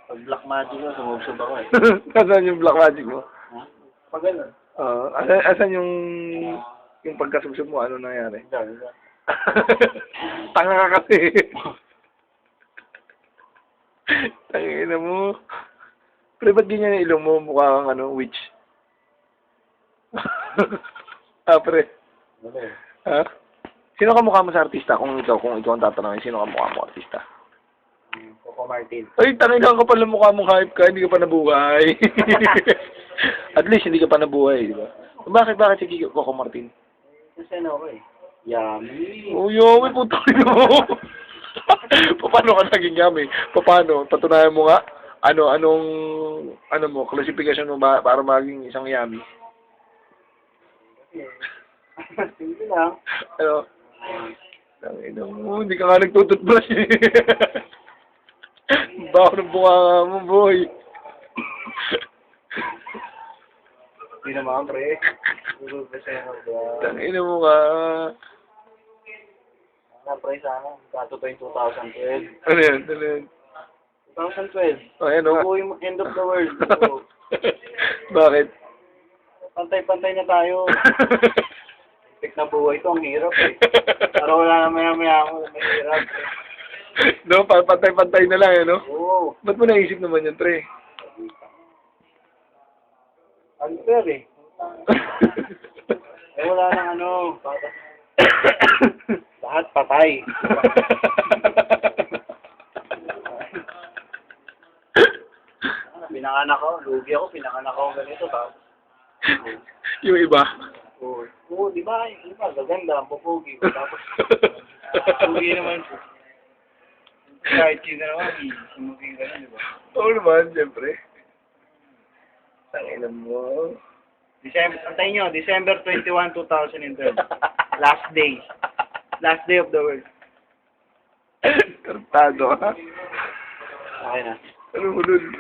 Pag black magic ko, sumubsob ako eh. Asan yung black magic mo? Ha? Pag gano'n. Asan yung pagkasubsob mo, ano nangyari? Diyan. Tanga ka kasi. Tangina mo. Pre, ba't ganyan yung ilong mo? Mukha kang ano, witch. Pre. Wala eh. Ha? Sino ka mukha mo sa artista? Kung ikaw ang tatanungin, sino ka mukha mo artista? Coco Martin. Ay, tanay lang ka pala mukha mong hype ka, hindi ka pa nabuhay. At least, hindi ka pa nabuhay, di ba? Bakit si Coco Martin? Kasi ano ko eh. Yummy. Oh, yummy, putang ina mo. Paano ka naging yummy? Paano? Patunayan mo nga, ano mo, klasifikasyon mo ba para maging isang yummy? Hindi lang. Ano? Tangina mo, hindi ka nga nagtututbrush eh. Baho ng bunga mo, boy. Hindi naman, pre. Tangina mo nga. Pre, sana. Kato pa yung 2012. Ano yan? 2012. Oh, ano nga? Buo yung end of the world. Bakit? Pantay-pantay na tayo. Pick na buhay ito, ang hirap eh. Para wala na maya-maya ako, mahirap. No, pantay-pantay na lang, no? Oo. Ba't mo naisip naman yun, pre? Unfair eh. Eh wala nang ano. Lahat patay. Pinanganak ako, lugi ako, pinanganak ako ganito. Tapos, Yung iba? oo, di ba? Di ba? Gaganda, pupugi. Tapos, lugi naman po. Kahit sino naman, sumuging ganun, di ba? Oo naman, siyempre. Tanginan mo. Antayin nyo, December 21, 2012. Last day. Last day of the world. Kartado, ha? Okay na. Ano mo nun?